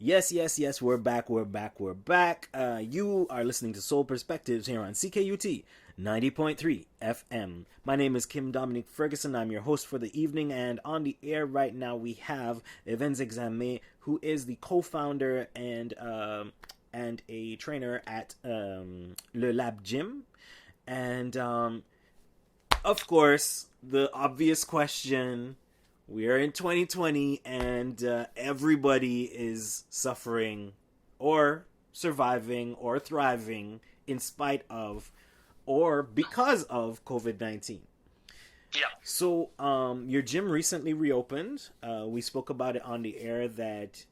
Yes, we're back, you are listening to Soul Perspectives here on CKUT 90.3 FM. My name is Kim Dominic Ferguson. I'm your host for the evening, and on the air right now we have Evans Exame, who is the co-founder and a trainer at Le Lab Gym. And of course, the obvious question: we are in 2020 and everybody is suffering or surviving or thriving in spite of or because of COVID-19. Yeah. So your gym recently reopened. We spoke about it on the air that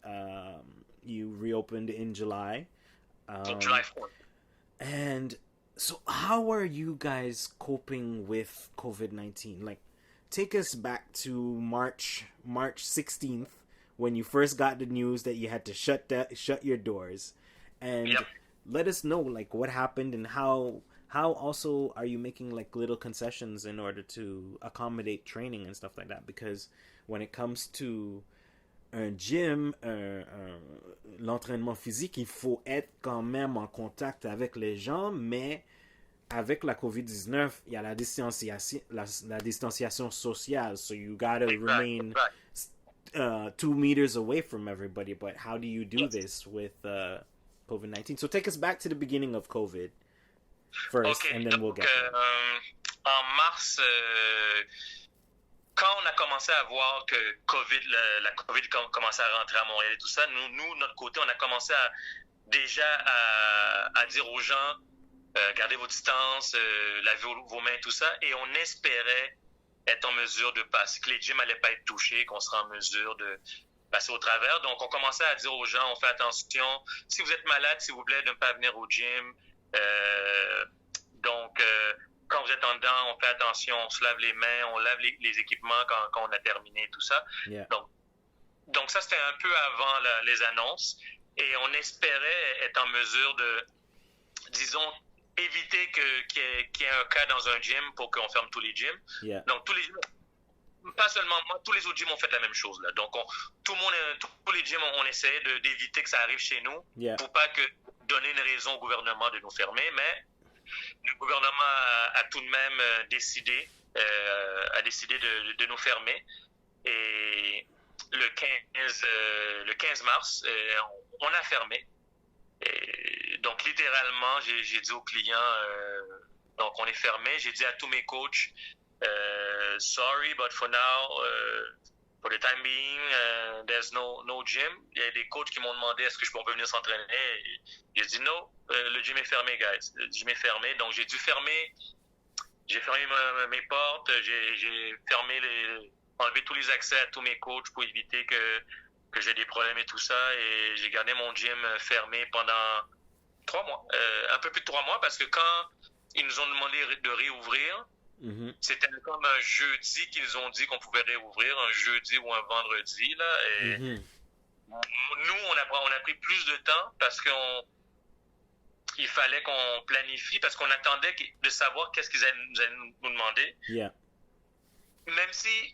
you reopened in July. July 4th. And so how are you guys coping with COVID-19? Like, take us back to March 16th when you first got the news that you had to shut your doors, and let us know like what happened and how also are you making like little concessions in order to accommodate training and stuff like that, because when it comes to un gym, l'entraînement physique, il faut être quand même en contact avec les gens, mais avec la COVID-19, il y a la distanciation sociale, so you gotta remain 2 meters away from everybody. But how do you do this with COVID-19? So take us back to the beginning of COVID first, and then we'll get there. En mars, quand on a commencé à voir que la COVID commençait à rentrer à Montréal et tout ça, nous notre côté, on a commencé à dire aux gens: gardez vos distances, lavez vos mains, tout ça, et on espérait être en mesure de passer, que les gyms n'allaient pas être touchés, qu'on serait en mesure de passer au travers. Donc, on commençait à dire aux gens: on fait attention, si vous êtes malade, s'il vous plaît, de ne pas venir au gym. Quand vous êtes en dedans, on fait attention, on se lave les mains, on lave les équipements quand on a terminé, tout ça. Yeah. Donc ça, c'était un peu avant les annonces, et on espérait être en mesure de, disons, éviter qu'il y ait un cas dans un gym pour qu'on ferme tous les gyms. Yeah. Donc, tous les gyms, pas seulement moi, tous les autres gyms ont fait la même chose, là. Donc, tous les gyms, on essayait d'éviter que ça arrive chez nous, pour pas donner une raison au gouvernement de nous fermer, mais le gouvernement a tout de même décidé de nous fermer. Et le 15 mars, on a fermé. Et donc, littéralement, j'ai dit aux clients, donc on est fermé. J'ai dit à tous mes coachs, sorry, but for now, for the time being, there's no gym. Il y a des coachs qui m'ont demandé est-ce que on peut venir s'entraîner. J'ai dit non, le gym est fermé, guys. Le gym est fermé, donc j'ai fermé mes portes, j'ai enlevé tous les accès à tous mes coachs pour éviter que j'ai des problèmes et tout ça, et j'ai gardé mon gym fermé pendant 3 mois, un peu plus de 3 mois, parce que quand ils nous ont demandé de réouvrir, c'était comme un jeudi qu'ils ont dit qu'on pouvait réouvrir, un jeudi ou un vendredi, là, et nous, on a pris plus de temps parce qu'il fallait qu'on planifie, parce qu'on attendait de savoir qu'est-ce qu'ils allaient nous demander. Yeah. Même si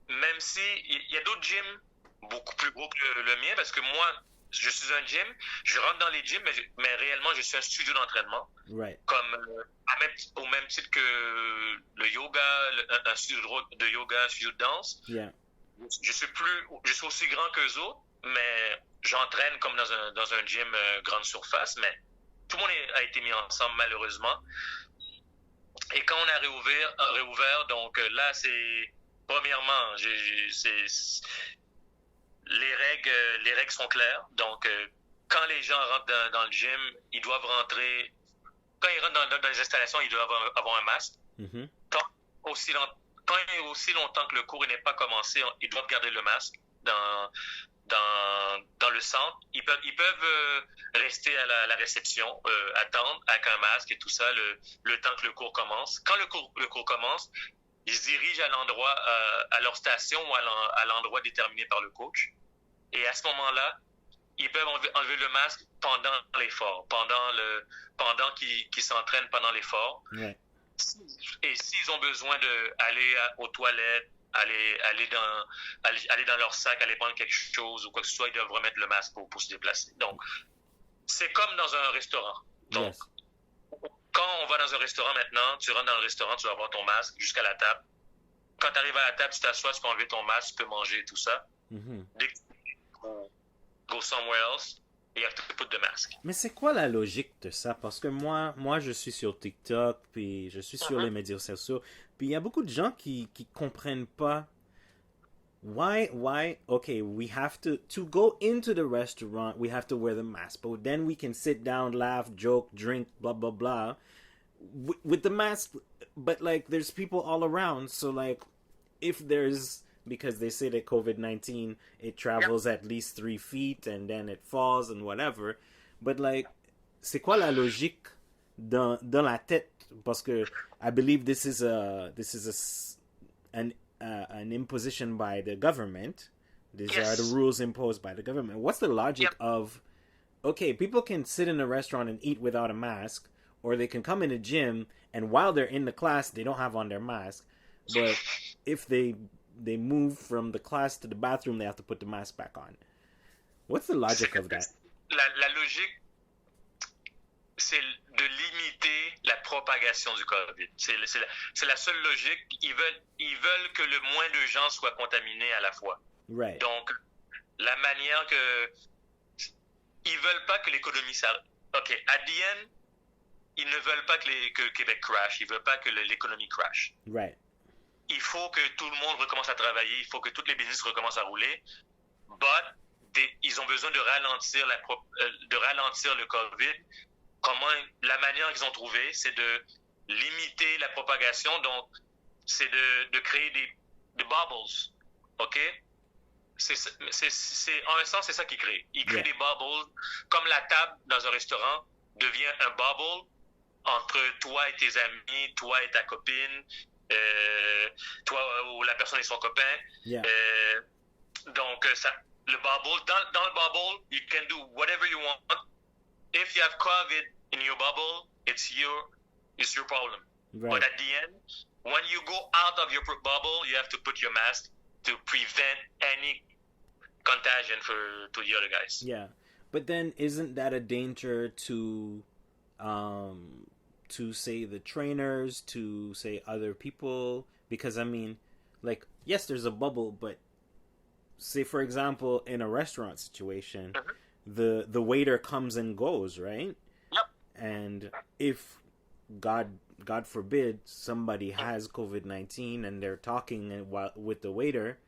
il y a d'autres gyms beaucoup plus gros que le mien, parce que moi, je suis un gym, je rentre dans les gyms, mais réellement, je suis un studio d'entraînement. Right. Comme au même titre que le yoga, un studio de yoga, un studio de danse. Yeah. Je suis aussi grand qu'eux autres, mais j'entraîne comme dans un gym grande surface, mais tout le monde a été mis ensemble, malheureusement. Et quand on a réouvert, donc là, c'est premièrement, les règles sont claires. Donc, quand les gens rentrent dans le gym, ils doivent rentrer. Quand ils rentrent dans les installations, ils doivent avoir un masque. Tant et aussi longtemps que le cours n'est pas commencé, ils doivent garder le masque dans le centre. Ils peuvent rester à la réception, attendre avec un masque et tout ça le temps que le cours commence. Quand le cours commence, ils se dirigent à l'endroit, à leur station ou à l'endroit déterminé par le coach. Et à ce moment-là, ils peuvent enlever le masque pendant l'effort, pendant qu'ils s'entraînent pendant l'effort. Ouais. Et s'ils ont besoin d'aller aux toilettes, aller dans leur sac, aller prendre quelque chose ou quoi que ce soit, ils doivent remettre le masque pour se déplacer. Donc, c'est comme dans un restaurant. Donc, Yes. quand on va dans un restaurant maintenant, tu rentres dans le restaurant, tu vas avoir ton masque jusqu'à la table. Quand tu arrives à la table, tu t'assois, tu peux enlever ton masque, tu peux manger tout ça. Mhm. Dès que tu go somewhere else, you have to put the mask. Mais c'est quoi la logique de ça? Parce que moi, je suis sur TikTok, puis je suis sur les médias sociaux, puis il y a beaucoup de gens qui comprennent pas why, okay, we have to go into the restaurant, we have to wear the mask, but then we can sit down, laugh, joke, drink, blah, blah, blah, with the mask, but like, there's people all around, so like, if there's, because they say that COVID-19, it travels at least 3 feet and then it falls and whatever. But like, c'est quoi la logique dans la tête? Parce que I believe this is an imposition by the government. These are the rules imposed by the government. What's the logic of, okay, people can sit in a restaurant and eat without a mask, or they can come in a gym and while they're in the class, they don't have on their mask. But if they move from the class to the bathroom, they have to put the mask back on. What's the logic of that? La logique, c'est de limiter la propagation du COVID. C'est la seule logique. Ils veulent que le moins de gens soient contaminés à la fois. Right. Donc, la manière que... Ils veulent pas que l'économie s'arrête. OK, at the end, ils ne veulent pas que Québec crash. Ils veulent pas que l'économie crash. Right. Il faut que tout le monde recommence à travailler, il faut que toutes les business recommencent à rouler, but ils ont besoin de ralentir le COVID. La manière qu'ils ont trouvé, c'est de limiter la propagation, donc c'est de créer des bubbles, ok? En un sens, c'est ça qu'ils créent. Ils créent des bubbles, comme la table dans un restaurant devient un bubble entre toi et tes amis, toi et ta copine, toi ou la personne et son copain. Yeah. Donc, le bubble, dans le bubble, you can do whatever you want. If you have COVID in your bubble, it's your problem. Right. But at the end, when you go out of your bubble, you have to put your mask to prevent any contagion to the other guys. Yeah. But then isn't that a danger to say the trainers, to say other people? Because I mean, like, yes, there's a bubble, but say for example in a restaurant situation, the waiter comes and goes, right? Yep. And if God forbid somebody has COVID-19 and they're talking with the waiter,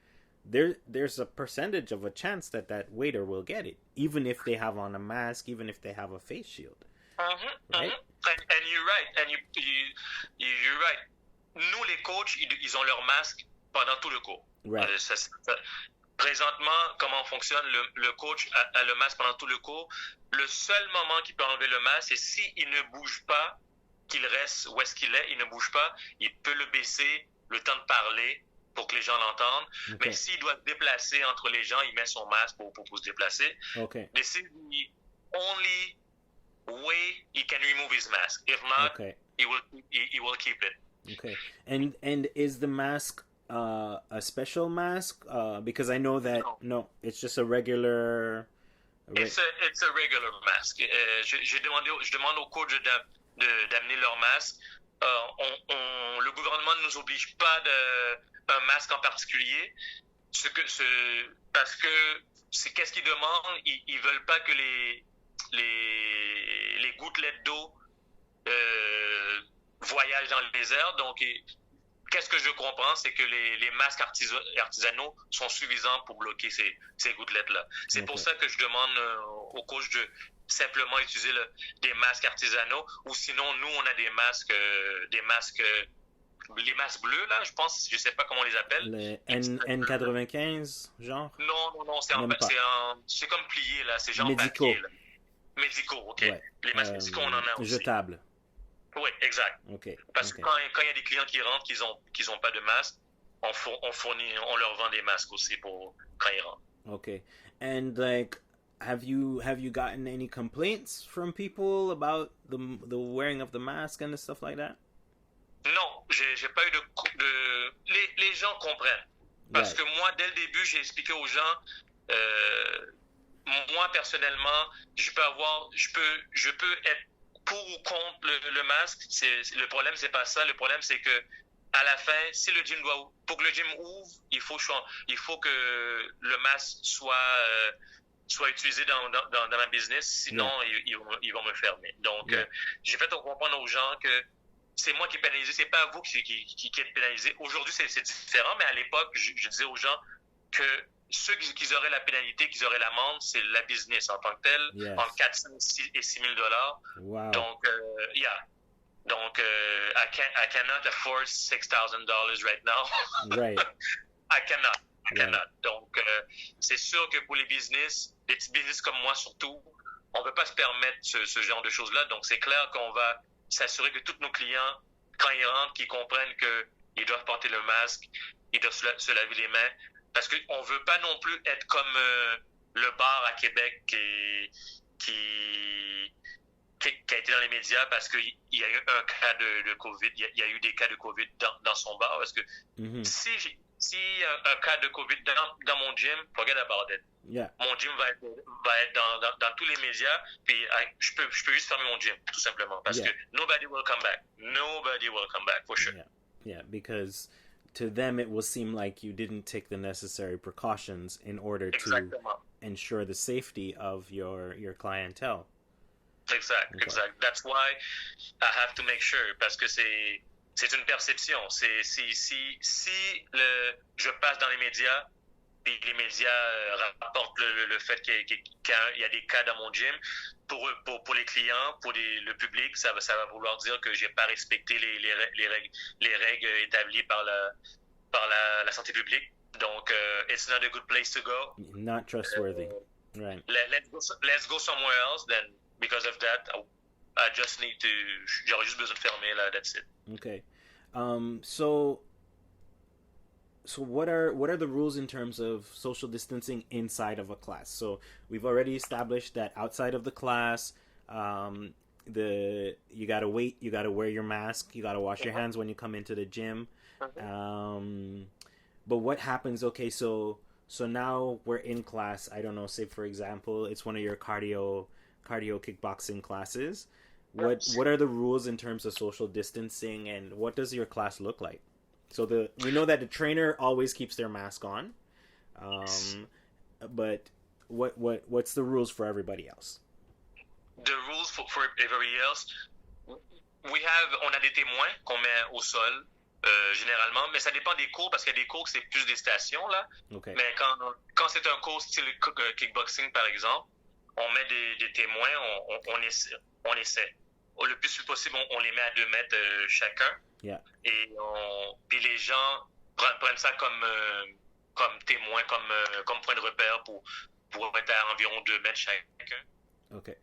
there's a percentage of a chance that waiter will get it, even if they have on a mask, even if they have a face shield. Right? And you're right. And you're right. Nous, les coachs, ils ont leur masque pendant tout le cours. Right. Présentement, comment fonctionne, le coach a le masque pendant tout le cours. Le seul moment qu'il peut enlever le masque, c'est s'il ne bouge pas, qu'il reste où est-ce qu'il est, il ne bouge pas, il peut le baisser le temps de parler pour que les gens l'entendent. Okay. Mais s'il doit se déplacer entre les gens, il met son masque pour se déplacer. Okay. This is the only way he can remove his mask. If not, he will keep it. Okay. And is the mask a special mask? Because I know that no, it's just a regular. It's a regular mask. Je demande aux coachs d'amener leur masque. Le gouvernement ne nous oblige pas d'un masque en particulier. Parce que c'est qu'est-ce qu'ils demandent? Ils veulent pas que les gouttelettes d'eau voyagent dans les airs. Donc, qu'est-ce que je comprends, c'est que les masques artisanaux sont suffisants pour bloquer ces gouttelettes-là. C'est pour ça que je demande aux coachs de simplement utiliser des masques artisanaux, ou sinon, nous, on a des masques les masques bleus, là, je pense, je sais pas comment on les appelle. Les N95, genre? Non, c'est comme plié, là, c'est genre médicaux. Papier, là. Médicaux, ok. Ouais. Les masques médicaux, on en a aussi. Jetables. Oui, exact. Okay. Parce que quand il y a des clients qui rentrent qui ont pas de masque, on leur vend des masques aussi pour quand ils rentrent. Okay. And like, have you gotten any complaints from people about the wearing of the mask and stuff like that? Non, j'ai pas eu les gens comprennent. Parce que moi, dès le début, j'ai expliqué aux gens, moi, personnellement, je peux être pour ou contre le masque. Le problème, c'est pas ça. Le problème, c'est que à la fin, si le gym pour que le gym ouvre, il faut que le masque soit utilisé dans ma business. Sinon, ils vont me fermer. Donc, j'ai fait comprendre aux gens que c'est moi qui est pénalisé, c'est pas vous qui êtes pénalisé. Aujourd'hui, c'est différent, mais à l'époque, je disais aux gens que ceux qui auraient la pénalité, qui auraient l'amende, c'est la business en tant que telle, entre 400 et 6 000 $. Wow. Donc, Donc, I cannot afford $6,000 right now. Right. I cannot. Donc, c'est sûr que pour les petits business comme moi surtout, on ne peut pas se permettre ce genre de choses-là. Donc, c'est clair qu'on va s'assurer que tous nos clients, quand ils rentrent, qu'ils comprennent qu'ils doivent porter le masque, ils doivent se laver les mains. Parce qu'on ne veut pas non plus être comme le bar à Québec qui a été dans les médias parce qu'il y a eu un cas de COVID. Il y a eu des cas de COVID dans son bar. Parce que si un cas de COVID dans mon gym, forget about it. Yeah. Mon gym va être dans tous les médias, puis je peux juste fermer mon gym, tout simplement. Parce que nobody will come back. Nobody will come back, for sure. Yeah, because to them it will seem like you didn't take the necessary precautions in order to ensure the safety of your clientele. Exact. That's why I have to make sure, parce que c'est une perception. Si je passe dans les médias, puis les médias rapportent le fait qu'il y a des cas dans mon gym, pour les clients, pour le public, ça va vouloir dire que j'ai pas respecté les règles établies par la santé publique. Donc, it's not a good place to go. Not trustworthy. Right. Let's go somewhere else. Then, because of that, I just need to. J'aurais juste besoin de fermer là. That's it. Okay. So what are the rules in terms of social distancing inside of a class? So we've already established that outside of the class, you gotta wait, you gotta wear your mask, you gotta wash your hands when you come into the gym. But what happens? Okay, so now we're in class. I don't know. Say for example, it's one of your cardio kickboxing classes. What are the rules in terms of social distancing, and what does your class look like? So we know that the trainer always keeps their mask on, but what's the rules for everybody else? The rules for everybody else, on a des témoins qu'on met au sol généralement, mais ça dépend des cours parce qu'il y a des cours que c'est plus des stations là. Okay. Mais quand c'est un cours style kickboxing par exemple, on met des témoins, on essaie. Le plus possible, on les met à 2 mètres chacun. Yeah. Et puis les gens prennent ça comme témoin, comme point de repère pour être à environ 2 mètres chacun. Okay.